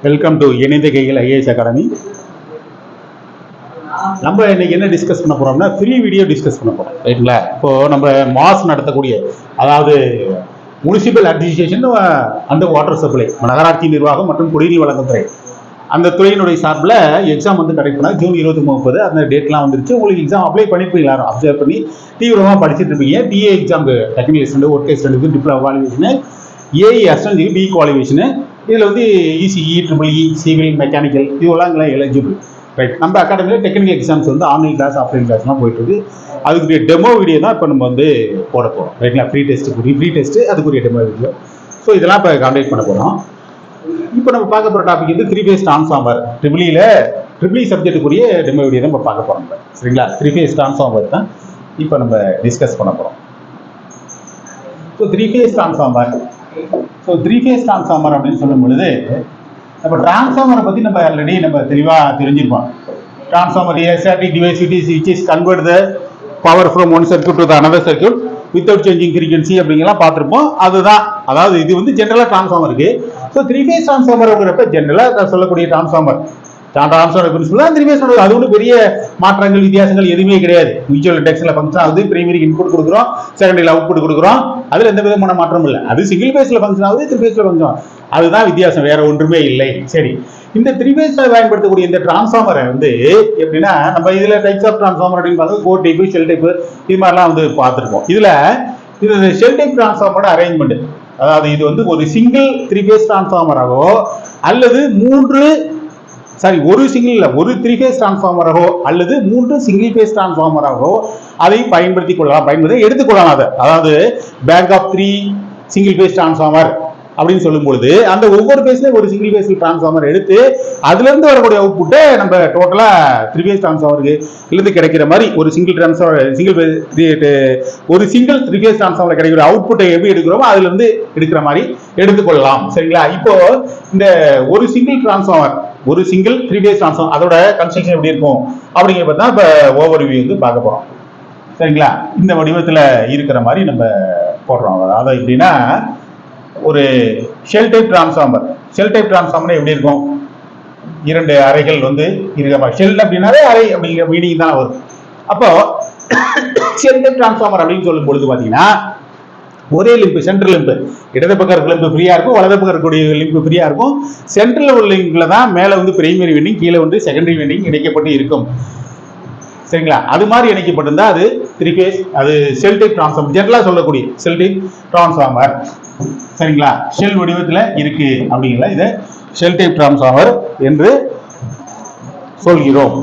Welcome to இணைந்த கைகள் IAS academy. நம்ம இன்னைக்கு என்ன டிஸ்கஸ் பண்ண போறோம்னா ஃப்ரீ வீடியோ டிஸ்கஸ் பண்ண போறோம், ரைட்டுங்களா? இப்போ நம்ம மாஸ் நடத்தக்கூடிய, அதாவது municipal administration and water supply, நகராட்சி நிர்வாகம் மற்றும் குடிநீர் வழங்குத்துறை, அந்த துறையினுடைய சார்பில் எக்ஸாம் வந்து கண்டக்ட் பண்ணால் ஜூன் 20-30 அந்த டேட்லாம் வந்துருச்சு. உங்களுக்கு எக்ஸாம் அப்ளை பண்ணிருப்பீங்க, எல்லாரும் அப்சர்வ் பண்ணி தீவிரமாக படிச்சுட்டு இருப்பீங்க. TA exam technical assistant, work assistant, diploma qualification, AE assistant, B qualification, இதில் வந்து இசிஇ, ட்ரிபிள்இ, சிவில், மெக்கானிக்கல் இதெல்லாம் எலிஜிபிள், ரைட்? நம்ம அகாடமியில் டெக்னிக்கல் எக்ஸாம்ஸ் வந்து ஆன்லைன் கிளாஸ், ஆஃப்லைன் கிளாஸ்லாம் போயிட்டு இருக்கு. அதுக்குரிய டெமோ வீடியோ தான் இப்போ நம்ம வந்து போட போகிறோம், ரைட்ங்களா? ஃப்ரீ டெஸ்ட்டு அதுக்குரிய டெமோ வீடியோ. ஸோ இதெல்லாம் இப்போ கண்டக்ட் பண்ண போகிறோம். இப்போ நம்ம பார்க்க போகிற டாபிக் வந்து 3-phase டிரான்ஸ்ஃபார்மர். ட்ரிபிள்இ சப்ஜெக்டுக்குரிய டெமோ வீடியோ தான் நம்ம பார்க்க போகிறோம், சரிங்களா? 3-phase டிரான்ஸ்ஃபார்மர் தான் இப்போ நம்ம டிஸ்கஸ் பண்ண போகிறோம். So 3-phase transformer. So 3-phase transformer அப்படின்னு சொல்லும் பொழுது நம்ம டிரான்ஸ்ஃபார்மரை பற்றி நம்ம ஆல்ரெடி நம்ம தெளிவாக தெரிஞ்சிருப்போம். Transformer static device which is convert the power from one circuit to the another circuit without changing frequency அப்படிங்கலாம் பார்த்துருப்போம். அதுதான், அதாவது இது வந்து ஜென்ரலாக டிரான்ஸ்ஃபார்மருக்கு. ஸோ 3-phase டிரான்ஸ்ஃபார்மர்ங்கிறப்ப ஜென்ரலாக சொல்லக்கூடிய டிரான்ஸ்ஃபார்மர் பிரின்சிபல் தான் 3-phase. அது ஒன்றும் பெரிய மாற்றங்கள், வித்தியாசங்கள் எதுவுமே கிடையாது. மியூச்சுவல் இண்டக்ஷன்ல ஃபங்க்ஷன் ஆகுது, பிரைமரி இன்புட் கொடுக்குறோம், செகண்டரி அவுட்புட் கொடுக்குறோம், அதுல எந்த விதமான மாற்றமும் இல்லை. அது சிங்கிள் பேஸ்ல ஃபங்க்ஷன் ஆகுது, 3-phase ஃபங்க்ஷன், அதுதான் வித்தியாசம், வேற ஒன்றுமே இல்லை. சரி, இந்த 3-phase பயன்படுத்தக்கூடிய இந்த டிரான்ஸ்ஃபார்மரை வந்து எப்படின்னா, நம்ம இதுல டைப்ஸ் ஆஃப் டிரான்ஸ்ஃபார்மர் அப்படின்னு பார்த்தா கோர் டைப், ஷெல் டைப், இது மாதிரிலாம் வந்து பார்த்துருக்கோம். இதுல இது ஷெல் டைப் டிரான்ஸ்ஃபார்மரோட அரேஞ்ச்மெண்ட், அதாவது இது வந்து ஒரு சிங்கிள் 3-phase டிரான்ஸ்ஃபார்மராகவோ அல்லது ஒரு சிங்கிள் இல்ல, ஒரு 3-phase டிரான்ஸ்ஃபார்மராகவோ அல்லது 3 சிங்கிள் பேஸ் டிரான்ஸ்ஃபார்மராகவோ அதை பயன்படுத்திக் கொள்ளலாம், எடுத்துக்கொள்ளலாம். அதாவது bank of 3 single phase transformer அப்படின்னு சொல்லும் பொழுது அந்த ஒவ்வொரு பேஸ்லயும் ஒரு சிங்கிள் பேஸ் டிரான்ஸ்ஃபார்மர் எடுத்து அதுல இருந்து வரக்கூடிய அவுட்புட்டை நம்ம டோட்டலா 3-phase டிரான்ஸ்ஃபார்மருக்கு இருந்து கிடைக்கிற மாதிரி ஒரு சிங்கிள் 3-phase டிரான்ஸ்ஃபார்மர் கிடைக்கிற அவுட்புட்டை எப்படி எடுக்கிறோமோ அதுல இருந்து எடுக்கிற மாதிரி எடுத்துக்கொள்ளலாம், சரிங்களா? இப்போ இந்த ஒரு சிங்கிள் 3-phase டிரான்ஸ்ஃபார்மர் அதோட கன்ஸ்ட்ரக்ஷன் எப்படி இருக்கும் அப்படிங்கிறத தான் இப்ப ஓவர்வியூ வந்து பார்க்க போறோம், சரிங்களா? இந்த வடிவத்துல இருக்கிற மாதிரி நம்ம போடுறோம். அதாவது எப்படின்னா, ஒரு ஷெல் டைப் டிரான்ஸ்ஃபார்மர் எப்படி இருக்கும்? 2 அறைகள் வந்து இருக்க, ஷெல் அப்படின்னாலே அறை அப்படிங்கிற மீனிங் தான் வரும். அப்போ ஷெல் டைப் டிரான்ஸ்ஃபார்மர் அப்படின்னு சொல்லும் பொழுது பாத்தீங்கன்னா, ஒரே லிம்ப், சென்ட்ரல் லிம்ப், இடது பக்கம் இருக்க லிம்ப் ஃப்ரீயா இருக்கும், வலது பக்கம் இருக்கக்கூடிய லிம்ப் ஃப்ரீயா இருக்கும். சென்ட்ரல் உள்ள லிம்ப்ல தான் மேல வந்து பிரைமரி வெண்டிங், கீழே வந்து செகண்டரி வெண்டிங் இணைக்கப்பட்டு இருக்கும், சரிங்களா? அது மாதிரி இணைக்கப்பட்டிருந்தா அது 3-phase, அது ஷெல் டைப் டிரான்ஸ்ஃபார்மர், ஜெனரலா சொல்லக்கூடிய ஷெல் டைப் டிரான்ஸ்ஃபார்மர், சரிங்களா? ஷெல் வடிவத்தில் இருக்கு அப்படிங்களா, இதை ஷெல் டைப் டிரான்ஸ்ஃபார்மர் என்று சொல்கிறோம்,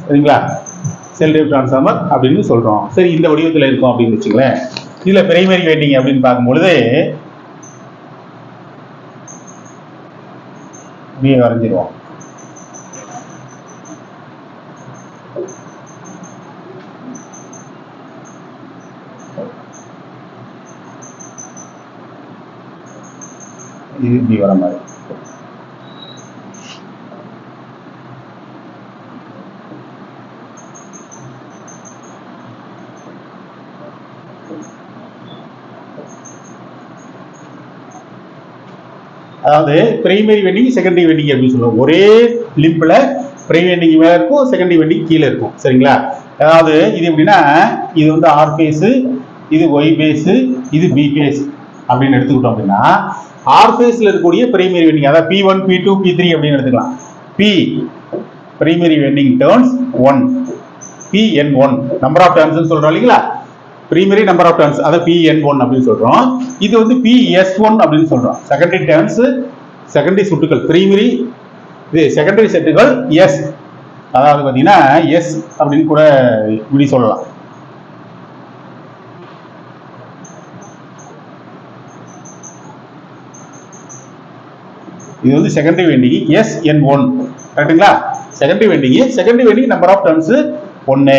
சரிங்களா? ஷெல் டைப் டிரான்ஸ்ஃபார்மர் அப்படின்னு சொல்றோம். சரி, இந்த வடிவத்தில் இருக்கும் அப்படின்னு வச்சுங்களேன். இதுல பிரைமரி வைண்டிங் அப்படின்னு பார்க்கும்பொழுது வரைஞ்சிருவோம். இது இப்படி வர மாதிரி. அதாவது பிரைமரி வெண்டிங், செகண்டரி வெண்டிங் அப்படின்னு சொல்லுவோம். ஒரே லிம்ப்ல பிரைமரி வெண்டிங் மேல இருக்கும், செகண்டரி வெண்டிங் கீழே இருக்கும், சரிங்களா? அதாவது இது எப்படின்னா, இது வந்து ஆர் பேஸ், இது ஒய் பேஸ், இது பி பேஸ் அப்படின்னு எடுத்துக்கிட்டோம் அப்படின்னா, ஆர் பேஸ்ல இருக்கக்கூடிய பிரைமரி வெண்டிங், அதாவது P1, P2, P3 அப்படின்னு எடுத்துக்கலாம். P primary winding turns 1, PN1 number of turns சொல்றோம் இல்லைங்களா? பிரைமரி நம்பர் ஆஃப் டர்ன்ஸ், அதை PN1 அப்படின்னு சொல்றோம். இது வந்து PS1 அப்படின்னு சொல்றோம். செகண்டரி டர்ன்ஸ், செகண்டரி சுட்டுகள், பிரைமரி இது செகண்டரி செட்டுகள் எஸ், அதாவது பாத்தீங்கன்னா எஸ் அப்படின்னு கூட இப்படி சொல்லலாம். இது வந்து செகண்டரி வெண்டிங் SN1, கரெக்ட்டுங்களா? Secondary winding number of turns 1.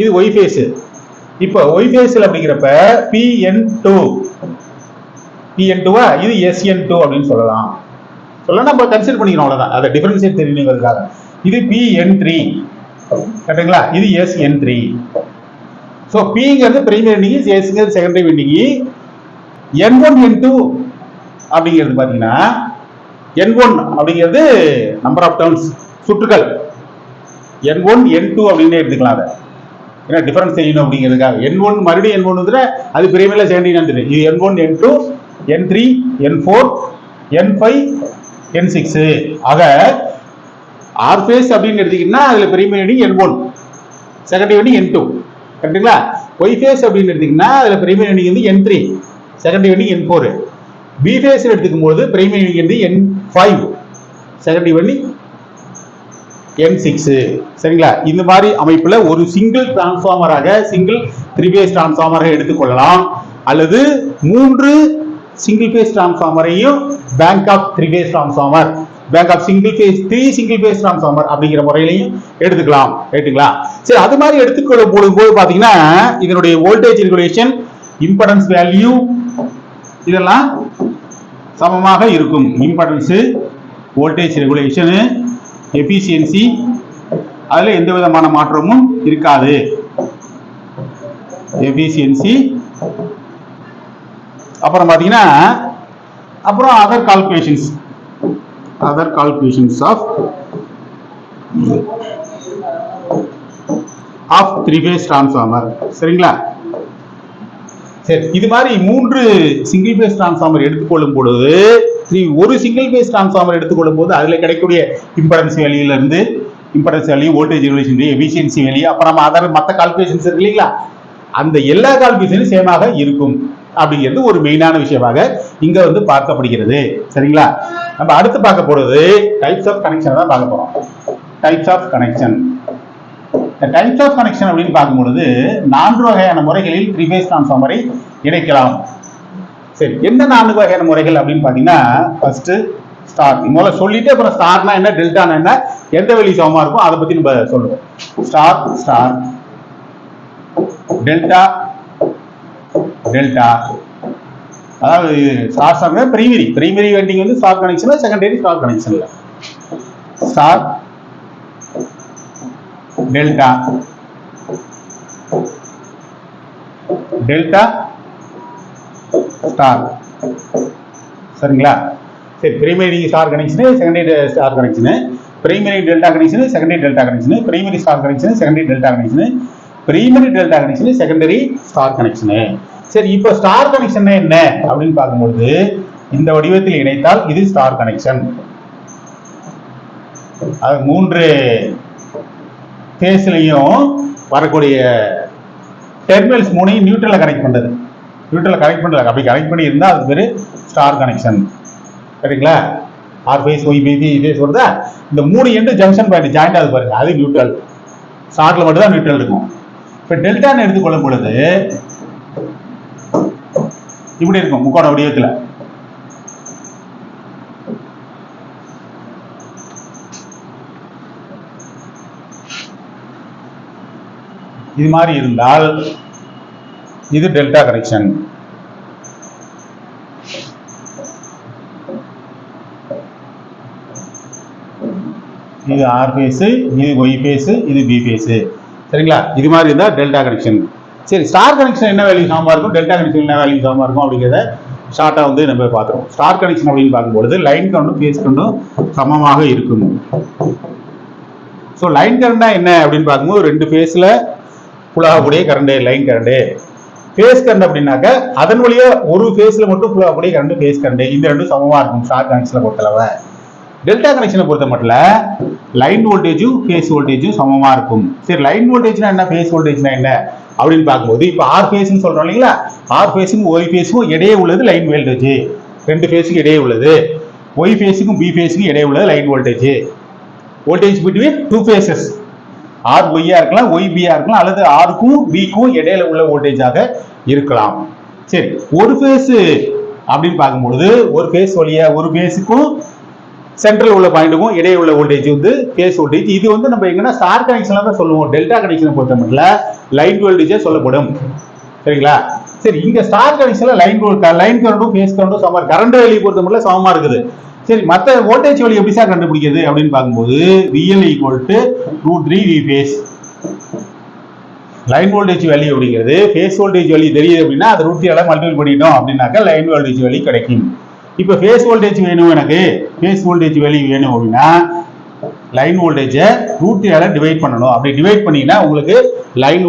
இது ஒய் ஃபேஸ். இப்போ ஒய் ஃபேஸ்ல அப்படிங்கிறப்ப PN2 இது SN2 அப்படின்னு சொல்லலாம். நம்ம கன்சிடர் பண்ணிக்கிறோம், அவ்வளவுதான். அதை டிஃபரன்ஷியேட் தெரியணுங்கிறதுக்காக. இது PN3, கரெக்ட்டுங்களா? இது SN3. ஸோ பிங்கிறது பிரைமரி வெண்டிங், எஸ்ங்கிறது செகண்டரி வெண்டிங். N1 N2 அப்படிங்கிறது பாத்தீங்கன்னா N1 அப்படிங்கிறது நம்பர் ஆஃப் டர்ன்ஸ், சுற்றுகள். N1 N2 அப்படின்னு எடுத்துக்கலாம். அதை ஏன்னா டிஃபரன்ஸ் செய்யணும் அப்படிங்கிறதுக்காக N1 மறுபடியும் N1 வந்துட்டு அது பிரைமரியில் செகண்டரி வந்துட்டு இது N1 N2 N3 N4 N5 N6. ஆக ஆர் ஃபேஸ் அப்படின்னு எடுத்தீங்கன்னா அதுல பிரைமரி N1, செகண்டரி N2, கரெக்டுங்களா? ஒய் ஃபேஸ் அப்படின்னு எடுத்தீங்கன்னா அதுல பிரைமரி வந்து N3, secondary N4. B face எடுத்துக்கும் போது பிரைமரி வந்து N5, செகண்டரி N6. சரிங்களா? இந்த மாதிரி அமைப்புல ஒரு சிங்கிள் டிரான்ஸ்ஃபார்மராக, சிங்கிள் 3 ஃபேஸ் டிரான்ஸ்ஃபார்மராக எடுத்துக்கொள்ளலாம். அல்லது 3 சிங்கிள் ஃபேஸ் டிரான்ஸ்ஃபார்மரையும் bank of 3 phase transformer, bank of single phase 3 single phase transformer அப்படிங்கிற முறையிலையும் எடுத்துக்கலாம். ரைட்டுங்களா? சரி, அது மாதிரி எடுத்துக்கொள்ளும் போது பாத்தீங்கன்னா இதனுடைய வோல்டேஜ் ரெகுலேஷன், இம்படன்ஸ் வேல்யூ இதெல்லாம் சமமாக இருக்கும். இம்படன்ஸ், வோல்டேஜ் ரெகுலேஷன், எஃபிஷியன்சி அதுல எந்த விதமான மாற்றமும் இருக்காது. எஃபிஷியன்சி அப்புறம் பாத்தீங்கன்னா அப்புறம் other calculations of 3 phase transformer. சரிங்களா? சரி, இது மாதிரி 3 சிங்கிள் ஃபேஸ் டிரான்ஸ்ஃபார்மர் எடுத்துக்கொள்ளும் பொழுது ஒரு சிங்கிள் ஃபேஸ் டிரான்ஸ்ஃபார்மர் எடுத்துக்கொள்ளும் போது அதுல கிடைக்கக்கூடிய இம்படன்ஸ் வேல்யூல இருந்து impedance value, voltage regulation, efficiency value, அப்புறம் அதர் மற்ற கால்குலேஷன்ஸ் இருக்கு இல்லைங்களா, அந்த எல்லா கால்குலேஷனும் சேமாக இருக்கும் அப்படிங்கிறது ஒரு மெயினான விஷயமாக இங்க வந்து பார்க்கப்படுகிறது. சரிங்களா? நம்ம அடுத்து பார்க்க போறது டைப்ஸ் ஆஃப் கனெக்ஷன் தான் பார்க்க போறோம். Types of connection. Types of connection அப்படின்னு பார்க்கும்பொழுது 4 வகையான முறைகளில் 3 ஃபேஸ் டிரான்ஸ்ஃபார்மரை இணைக்கலாம். சரி, என்ன 4 வகையான முறைகள் அப்படின்னு பாத்தீங்கன்னா, ஃபர்ஸ்ட் ஸ்டார். முதல்ல சொல்லிட்டு அப்புறம் ஸ்டார்னா என்ன, டெல்டானா என்ன, எந்த வெளி சமமா இருக்கும் அதை பத்தி நம்ம சொல்லுவோம். Star, star, delta, delta. அதாவது ஸ்டார் ஸ்டார் பிரைமரி வெண்டிங் வந்து ஸ்டார் கனெக்ஷன், செகண்டரி ஸ்டார் கனெக்ஷன்ல. Star, delta, delta, star. சரிங்களா? சரி, primary star connection, secondary star connection, primary delta connection, secondary delta connection, primary star connection, secondary delta connection, primary delta connection, secondary star connection. சரி, இப்போ star connection என்ன அப்படின்னு பார்க்கும்போது இந்த வடிவத்தில் இணைத்தால் இது ஸ்டார் கனெக்ஷன். அது 3 ஃபேஸ்லயும் வரக்கூடிய டெர்மினல்ஸ் 3 நியூட்ரல்ல கனெக்ட் பண்றது. நியூட்ரல்ல கனெக்ட் பண்றாங்க, அப்படி கனெக்ட் பண்ணி இருந்தா அது பேரு ஸ்டார் கனெக்ஷன். சரிங்களா? ஆர் ஃபேஸ், ஒய் ஃபேஸ், இதே சொல்றதா இந்த 3 எண்டு ஜங்ஷன் பாயிண்ட் ஜாயிண்ட் ஆகுது பாருங்க, அது நியூட்ரல். ஸ்டார்ல மட்டும் தான் நியூட்ரல் இருக்கும். இப்ப டெல்டான்னு எடுத்துக்கொள்ளும் பொழுது இப்படி இருக்கும், முக்கோண வடிவத்துல. இது மாதிரி இருந்தால் இது டெல்டா கனெக்ஷன். இது ஆர் ஃபேஸ், இது ஒய் ஃபேஸ், இது பி ஃபேஸ். சரிங்களா? இது மாதிரி இருந்தா டெல்டா கனெக்ஷன். சரி, ஸ்டார் கனெக்ஷன் என்ன வேல்யூ சமமா இருக்கும், டெல்டா கனெக்ஷன் என்ன வேல்யூ சமமா இருக்கும் அப்படிங்கிறத ஷார்ட்டா வந்து நம்ம பார்த்துருவோம். ஸ்டார் கனெக்ஷன் அப்படின்னு பார்க்கும்பொழுது லைன் கரண்டும் ஃபேஸ் கரண்டும் சமமாக இருக்கும். ஸோ லைன் கரண்டா என்ன அப்படின்னு பார்க்கும்போது 2 ஃபேஸ்ல புலாகக்கூடிய current line current. Phase current அப்படின்னாக்க அதன் வழியா ஒரு ஃபேஸ்ல மட்டும் புலாகக்கூடிய கரண்ட் ஃபேஸ் கரண்ட். இந்த 2 சமமா இருக்கும் ஸ்டார் கனெக்ஷனை பொறுத்தளவு. டெல்டா கனெக்ஷனை பொறுத்த மட்டும் லைன் வோல்டேஜும் ஃபேஸ் வோல்டேஜும் சமமா இருக்கும். சரி, லைன் வோல்டேஜ்னா என்ன, ஃபேஸ் வோல்டேஜ்னா என்ன அப்படின்னு பார்க்கும்போது இப்போ ஆர் ஃபேஸ்னு சொல்றோம் இல்லைங்களா, ஆர் ஃபேஸுக்கும் ஒய் ஃபேஸுக்கும் இடையே உள்ளது லைன் வோல்டேஜ். 2 ஃபேஸுக்கு இடையே உள்ளது. ஒய் ஃபேஸுக்கும் பி ஃபேஸுக்கும் இடையே உள்ளது line voltage. Voltage between 2 phases, R ஒய்யா இருக்கலாம், ஒய் பியா இருக்கலாம், அல்லது ஆருக்கும் பிக்கும் இடையில உள்ள வோல்டேஜாக இருக்கலாம். சரி, ஒரு ஃபேஸ் அப்படின்னு பார்க்கும்பொழுது ஒரு ஃபேஸ் வழியா ஒரு ஃபேஸுக்கும் சென்ட்ரல் உள்ள பாயிண்ட்டுக்கும் இடையே உள்ள வோல்டேஜ் வந்து ஃபேஸ் வோல்டேஜ். இது வந்து நம்ம எங்கன்னா ஸ்டார் கனெக்ஷன்ல தான் சொல்லுவோம். டெல்டா கனெக்ஷனை பொறுத்த மட்டும் லைன் வோல்டேஜே சொல்லப்படும். சரிங்களா? சரி, இங்க ஸ்டார் கனெக்ஷன்ல லைன் கரண்டும் ஃபேஸ் கரண்டும் சமமா, கரண்ட் வேல்யூ பொறுத்த மட்டும் சமமா இருக்குது. சரி, மற்ற வோல்டேஜ் வேல்யூ எப்படி சார் கண்டுபிடிக்கிறது அப்படின்னு பார்க்கும்போது VL √3 V phase. Line voltage value அப்படிங்கிறது ஃபேஸ் வோல்டேஜ் வேல்யூ தெரியுது அப்படின்னா அது √3 மல்டிபிள் பண்ணிட்டோம் அப்படின்னாக்கா லைன் வோல்டேஜ் வேல்யூ கிடைக்கும். இப்போ ஃபேஸ் வோல்டேஜ் வேணும், எனக்கு ஃபேஸ் வோல்டேஜ் வேல்யூ வேணும் அப்படின்னா லைன் வோல்டேஜை √3 டிவைட் பண்ணணும். அப்படி டிவைட் பண்ணீங்கன்னா உங்களுக்கு லைன்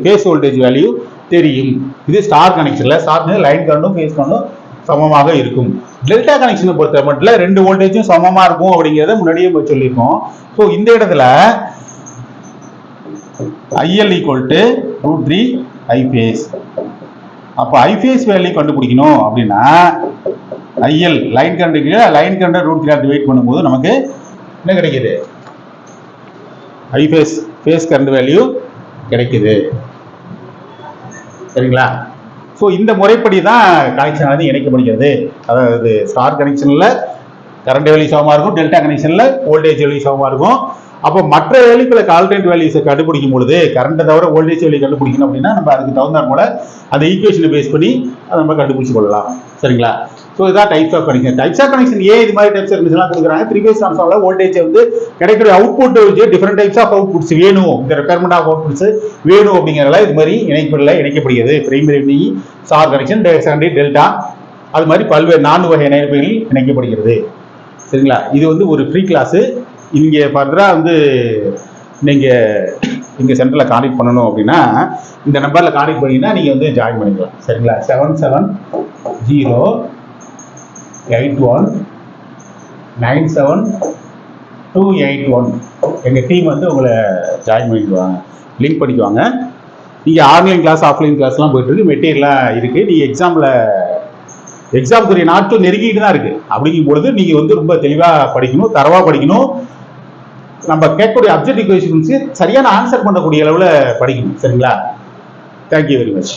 ஃபேஸ் வோல்டேஜ் வேல்யூ தெரியும். இது ஸ்டார் கனெக்ஷன்ல ஸ்டார் லைன் கரண்டும் ஃபேஸ் கரண்டும் சமமாக இருக்கும். டெல்டா கனெக்ஷனை பொறுத்த மட்டும் 2 வோல்டேஜும் சமமா இருக்கும் அப்படிங்கிறத முன்னாடியே சொல்லியிருக்கோம். ஸோ இந்த இடத்துல IL = √3 I phase. அப்போ I phase வேல்யூ கண்டுபிடிக்கணும் அப்படின்னா IL லைன் கரண்ட் √3 டிவைட் பண்ணும்போது நமக்கு என்ன கிடைக்குது? I phase கரண்ட் வேல்யூ கிடைக்குது. சரிங்களா? ஸோ இந்த முறைப்படி தான் கனெக்ஷன் ஆனது இணைக்கப்படுகிறது. அதாவது ஸ்டார் கனெக்ஷனில் கரண்ட் வேல்யூ சமமாக இருக்கும், டெல்டா கனெக்ஷனில் வோல்டேஜ் வேல்யூ சமமாக இருக்கும். அப்போ மற்ற வேல்யூக்களுக்கு ஆல்டர்னேட் வேல்யூஸை கண்டுபிடிக்கும் பொழுது கரண்ட்டை தவிர வோல்டேஜ் வேல்யூ கண்டுபிடிக்கணும் அப்படின்னா நம்ம அதுக்கு தகுந்தாற் போல அந்த ஈக்குவேஷனை பேஸ் பண்ணி அதை நம்ம கண்டுபிடிச்சு கொள்ளலாம். சரிங்களா? ஸோ இதான் types of connection. Types of connection ஏன் இது மாதிரி டைப்ஸ் ஆஃப் கனெக்ஷன்லாம் கொடுக்குறாங்க? 3 phase டிரான்ஸ்ஃபார்மர்ல வோல்டேஜ் வந்து கிடைக்கிற அவுட்புட் வச்சு டிஃபரெண்ட் டைப்ஸ் ஆஃப் அவுட்புட்ஸ் வேணும், இந்த ரெக்யர்மெண்ட் ஆஃப் அவுட்புட்ஸ் வேணும் அப்படிங்கிறதால இது மாதிரி இணைக்கப்படுகிறது. Primary star connection, secondary delta, அது மாதிரி பல்வேறு 4 வகை இணைப்புகளில் இணைக்கப்படுகிறது. சரிங்களா? இது வந்து ஒரு ஃப்ரீ கிளாஸு. இங்கே ஃபர்தராக வந்து நீங்கள் சென்டரில் கான்டெக்ட் பண்ணணும் அப்படின்னா இந்த நம்பரில் கான்டெக்ட் பண்ணிங்கன்னா நீங்கள் வந்து ஜாயின் பண்ணிக்கலாம். சரிங்களா? 7708197281. எங்கள் டீம் வந்து உங்களை ஜாயின் பண்ணிக்குவாங்க, லிங்க் பண்ணிக்குவாங்க. நீங்கள் ஆன்லைன் கிளாஸ் ஆஃப்லைன் கிளாஸ்லாம் போயிட்டுருக்கு, மெட்டீரியலாக இருக்குது. நீங்கள் எக்ஸாமுக்குரிய நாட்கள் நெருங்கிட்டு தான் இருக்குது. அப்படிங்கும் பொழுது நீங்கள் வந்து ரொம்ப தெளிவாக படிக்கணும், தரவாக படிக்கணும். நம்ம கேட்கக்கூடிய அப்ஜெக்டிவ் கொஸ்டின்ஸ்க்கு சரியான ஆன்சர் பண்ணக்கூடிய அளவில் படிக்கணும். சரிங்களா? Thank you very much.